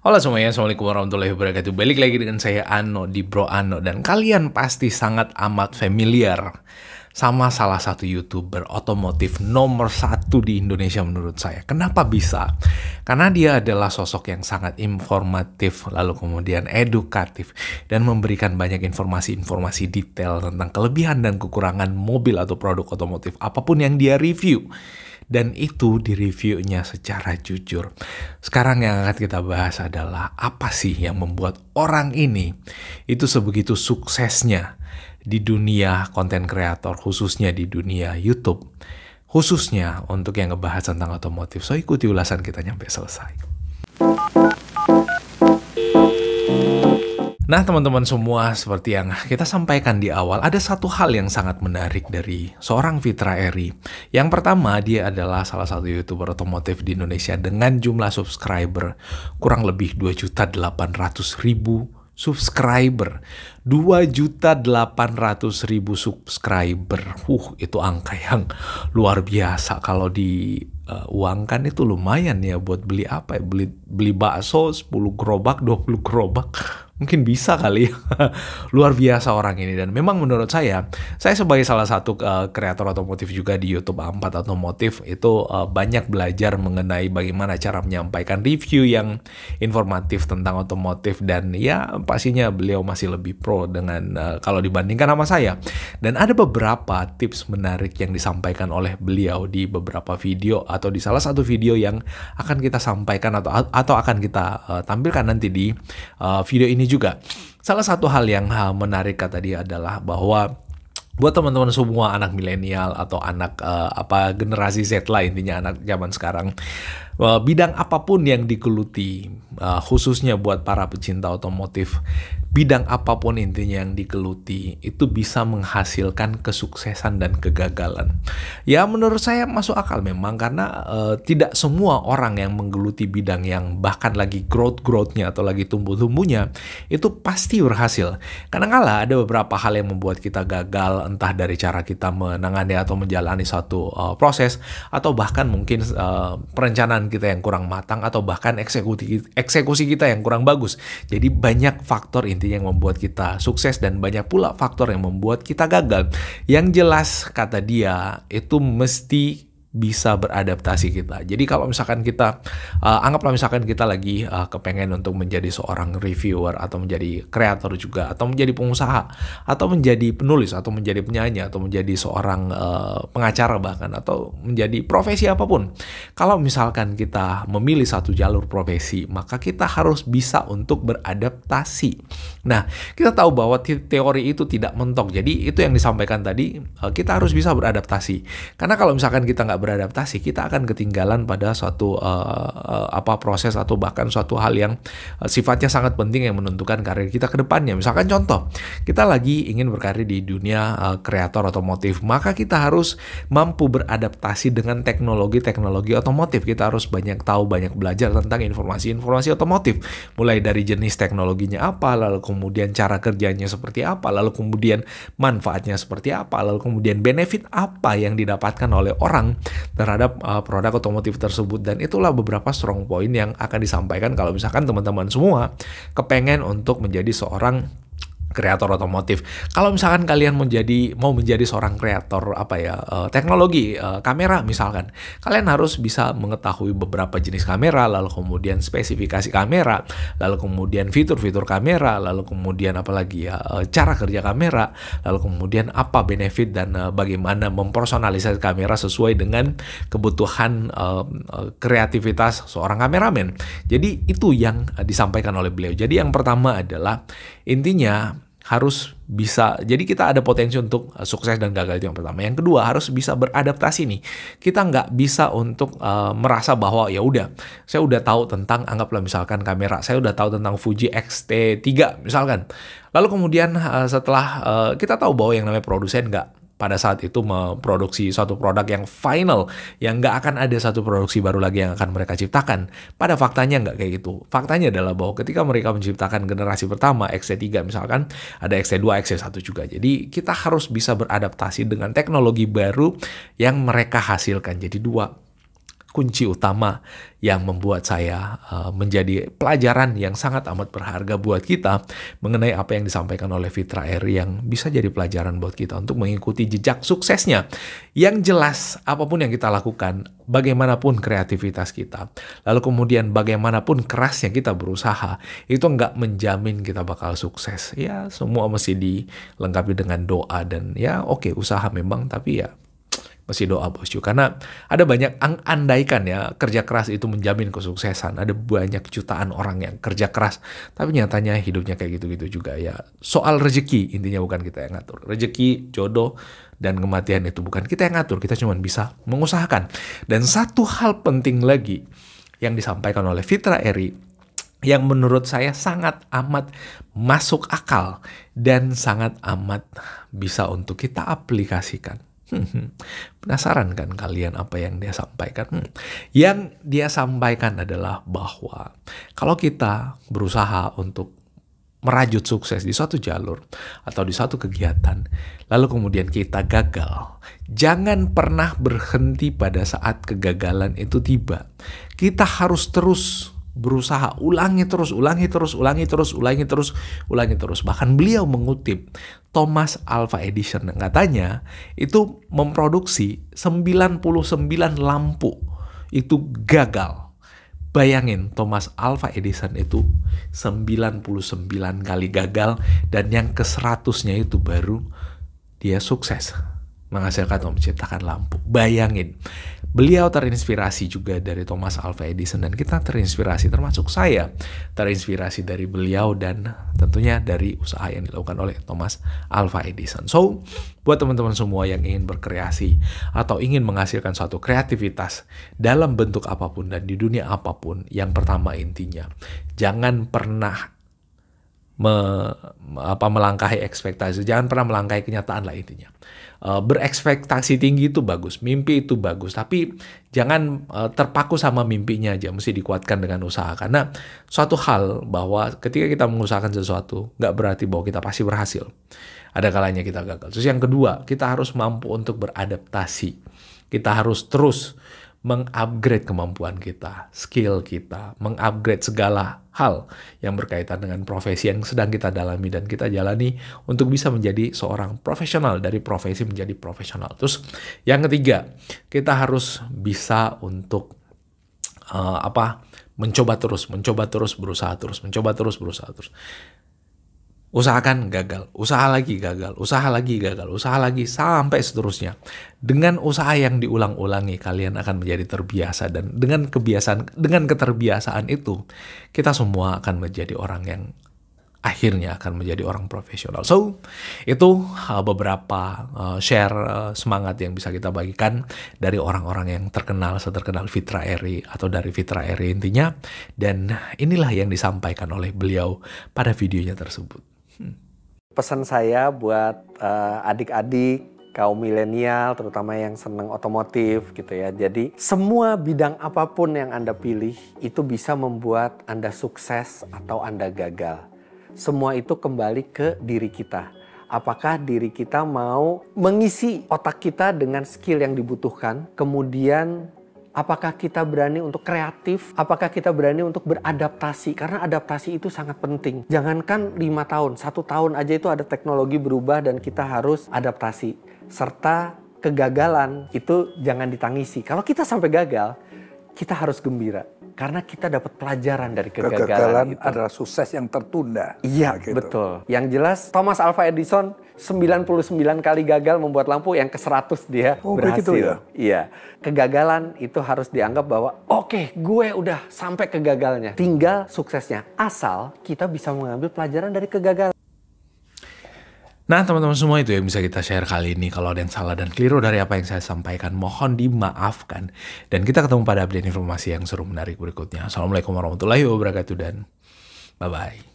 Halo semuanya, Assalamualaikum warahmatullahi wabarakatuh. Balik lagi dengan saya Ano di Bro Ano. Dan kalian pasti sangat amat familiar sama salah satu YouTuber otomotif nomor satu di Indonesia menurut saya. Kenapa bisa? Karena dia adalah sosok yang sangat informatif, lalu kemudian edukatif, dan memberikan banyak informasi-informasi detail tentang kelebihan dan kekurangan mobil atau produk otomotif apapun yang dia review. Dan itu di-reviewnya secara jujur. Sekarang yang akan kita bahas adalah apa sih yang membuat orang ini itu sebegitu suksesnya di dunia konten kreator, khususnya di dunia YouTube. Khususnya untuk yang ngebahas tentang otomotif. So ikuti ulasan kita sampai selesai. Nah teman-teman semua, seperti yang kita sampaikan di awal, ada satu hal yang sangat menarik dari seorang Fitra Eri. Yang pertama, dia adalah salah satu YouTuber otomotif di Indonesia dengan jumlah subscriber kurang lebih 2.800.000 subscriber. 2.800.000 subscriber. Itu angka yang luar biasa. Kalau diuangkan itu lumayan ya buat beli apa ya? Beli bakso 10 gerobak, 20 gerobak. Mungkin bisa kali ya. Luar biasa orang ini. Dan memang menurut saya sebagai salah satu kreator otomotif juga di YouTube A4 Otomotif itu banyak belajar mengenai bagaimana cara menyampaikan review yang informatif tentang otomotif. Dan ya pastinya beliau masih lebih pro dengan kalau dibandingkan sama saya. Dan ada beberapa tips menarik yang disampaikan oleh beliau di beberapa video atau di salah satu video yang akan kita sampaikan atau akan kita tampilkan nanti di video ini juga. Salah satu hal yang menarik kata dia adalah bahwa buat teman-teman semua anak milenial atau anak generasi Z lah, intinya anak zaman sekarang, bidang apapun yang digeluti, khususnya buat para pecinta otomotif, bidang apapun intinya yang digeluti itu bisa menghasilkan kesuksesan dan kegagalan. Ya menurut saya masuk akal memang, karena tidak semua orang yang menggeluti bidang yang bahkan lagi growth-nya atau lagi tumbuh-tumbuhnya itu pasti berhasil. Kadang-kala ada beberapa hal yang membuat kita gagal, entah dari cara kita menangani atau menjalani suatu proses, atau bahkan mungkin perencanaan kita yang kurang matang, atau bahkan eksekusi kita yang kurang bagus. Jadi banyak faktor intinya yang membuat kita sukses dan banyak pula faktor yang membuat kita gagal. Yang jelas kata dia itu mesti bisa beradaptasi kita. Jadi kalau misalkan kita anggaplah misalkan kita lagi kepengen untuk menjadi seorang reviewer atau menjadi kreator juga, atau menjadi pengusaha, atau menjadi penulis, atau menjadi penyanyi, atau menjadi seorang pengacara bahkan, atau menjadi profesi apapun. Kalau misalkan kita memilih satu jalur profesi, maka kita harus bisa untuk beradaptasi. Nah, kita tahu bahwa teori itu tidak mentok. Jadi itu yang disampaikan tadi, kita harus bisa beradaptasi. Karena kalau misalkan kita nggak beradaptasi, kita akan ketinggalan pada suatu proses atau bahkan suatu hal yang sifatnya sangat penting yang menentukan karir kita ke depannya. Misalkan contoh, kita lagi ingin berkarir di dunia kreator otomotif, maka kita harus mampu beradaptasi dengan teknologi otomotif. Kita harus banyak tahu, banyak belajar tentang informasi otomotif, mulai dari jenis teknologinya apa, lalu kemudian cara kerjanya seperti apa, lalu kemudian manfaatnya seperti apa, lalu kemudian benefit apa yang didapatkan oleh orang terhadap produk otomotif tersebut. Dan itulah beberapa strong point yang akan disampaikan kalau misalkan teman-teman semua kepengen untuk menjadi seorang kreator otomotif. Kalau misalkan kalian mau menjadi seorang kreator teknologi kamera misalkan, kalian harus bisa mengetahui beberapa jenis kamera, lalu kemudian spesifikasi kamera, lalu kemudian fitur-fitur kamera, lalu kemudian cara kerja kamera, lalu kemudian apa benefit dan bagaimana mempersonalisasi kamera sesuai dengan kebutuhan kreativitas seorang kameramen. Jadi itu yang disampaikan oleh beliau. Jadi yang pertama adalah intinya harus bisa, jadi kita ada potensi untuk sukses dan gagal, itu yang pertama. Yang kedua, harus bisa beradaptasi nih. Kita nggak bisa untuk merasa bahwa ya udah, saya udah tahu tentang, anggaplah misalkan kamera, saya udah tahu tentang Fuji X-T3 misalkan. Lalu kemudian setelah kita tahu bahwa yang namanya produsen nggak pada saat itu memproduksi suatu produk yang final, yang nggak akan ada satu produksi baru lagi yang akan mereka ciptakan. Pada faktanya nggak kayak gitu. Faktanya adalah bahwa ketika mereka menciptakan generasi pertama, XT3 misalkan, ada XT2, XT1 juga. Jadi kita harus bisa beradaptasi dengan teknologi baru yang mereka hasilkan. Jadi dua kunci utama yang membuat saya menjadi pelajaran yang sangat amat berharga buat kita mengenai apa yang disampaikan oleh Fitra Eri yang bisa jadi pelajaran buat kita untuk mengikuti jejak suksesnya. Yang jelas, apapun yang kita lakukan, bagaimanapun kreativitas kita, lalu kemudian bagaimanapun kerasnya kita berusaha, itu nggak menjamin kita bakal sukses. Ya, semua mesti dilengkapi dengan doa dan ya oke, usaha memang, tapi ya mesti doa bosku. Karena ada banyak andaikan ya kerja keras itu menjamin kesuksesan. Ada banyak jutaan orang yang kerja keras, tapi nyatanya hidupnya kayak gitu-gitu juga ya. Soal rezeki intinya bukan kita yang ngatur. Rezeki, jodoh, dan kematian itu bukan kita yang ngatur. Kita cuma bisa mengusahakan. Dan satu hal penting lagi yang disampaikan oleh Fitra Eri yang menurut saya sangat amat masuk akal dan sangat amat bisa untuk kita aplikasikan. Penasaran kan kalian apa yang dia sampaikan? Yang dia sampaikan adalah bahwa kalau kita berusaha untuk merajut sukses di suatu jalur atau di suatu kegiatan, lalu kemudian kita gagal, jangan pernah berhenti pada saat kegagalan itu tiba. Kita harus terus berusaha, ulangi terus. Bahkan beliau mengutip Thomas Alva Edison yang katanya itu memproduksi 99 lampu itu gagal. Bayangin, Thomas Alva Edison itu 99 kali gagal dan yang ke-100-nya itu baru dia sukses menghasilkan atau menciptakan lampu. Bayangin, beliau terinspirasi juga dari Thomas Alva Edison dan kita terinspirasi, termasuk saya terinspirasi dari beliau dan tentunya dari usaha yang dilakukan oleh Thomas Alva Edison. So, buat teman-teman semua yang ingin berkreasi atau ingin menghasilkan suatu kreativitas dalam bentuk apapun dan di dunia apapun, yang pertama intinya, jangan pernah melangkahi ekspektasi, jangan pernah melangkahi kenyataan lah intinya. Berekspektasi tinggi itu bagus, mimpi itu bagus, tapi jangan terpaku sama mimpinya aja, mesti dikuatkan dengan usaha. Karena suatu hal bahwa ketika kita mengusahakan sesuatu, nggak berarti bahwa kita pasti berhasil. Ada kalanya kita gagal. Terus yang kedua, kita harus mampu untuk beradaptasi. Kita harus terus mengupgrade kemampuan kita, skill kita, mengupgrade segala hal yang berkaitan dengan profesi yang sedang kita dalami dan kita jalani untuk bisa menjadi seorang profesional, dari profesi menjadi profesional. Terus yang ketiga, kita harus bisa untuk mencoba terus, berusaha terus. Usahakan gagal, usaha lagi gagal, usaha lagi sampai seterusnya. Dengan usaha yang diulang-ulangi, kalian akan menjadi terbiasa dan dengan keterbiasaan itu, kita semua akan menjadi orang yang akhirnya akan menjadi orang profesional. So, itu beberapa share semangat yang bisa kita bagikan dari orang-orang yang terkenal, seterkenal Fitra Eri atau dari Fitra Eri intinya. Dan inilah yang disampaikan oleh beliau pada videonya tersebut. Pesan saya buat adik-adik kaum milenial, terutama yang senang otomotif gitu ya. Jadi semua bidang apapun yang Anda pilih itu bisa membuat Anda sukses atau Anda gagal. Semua itu kembali ke diri kita. Apakah diri kita mau mengisi otak kita dengan skill yang dibutuhkan, kemudian apakah kita berani untuk kreatif? Apakah kita berani untuk beradaptasi? Karena adaptasi itu sangat penting. Jangankan 5 tahun, 1 tahun aja itu ada teknologi berubah dan kita harus adaptasi. Serta kegagalan itu jangan ditangisi. Kalau kita sampai gagal, kita harus gembira. Karena kita dapat pelajaran dari kegagalan itu. Adalah sukses yang tertunda. Iya, gitu. Betul. Yang jelas Thomas Alva Edison 99 kali gagal membuat lampu, yang ke-100 dia berhasil. Begitu ya? Iya. Kegagalan itu harus dianggap bahwa oke, gue udah sampai kegagalannya. Tinggal suksesnya. Asal kita bisa mengambil pelajaran dari kegagalan. Nah teman-teman semua, itu yang bisa kita share kali ini. Kalau ada yang salah dan keliru dari apa yang saya sampaikan, mohon dimaafkan. Dan kita ketemu pada update informasi yang seru menarik berikutnya. Assalamualaikum warahmatullahi wabarakatuh dan bye-bye.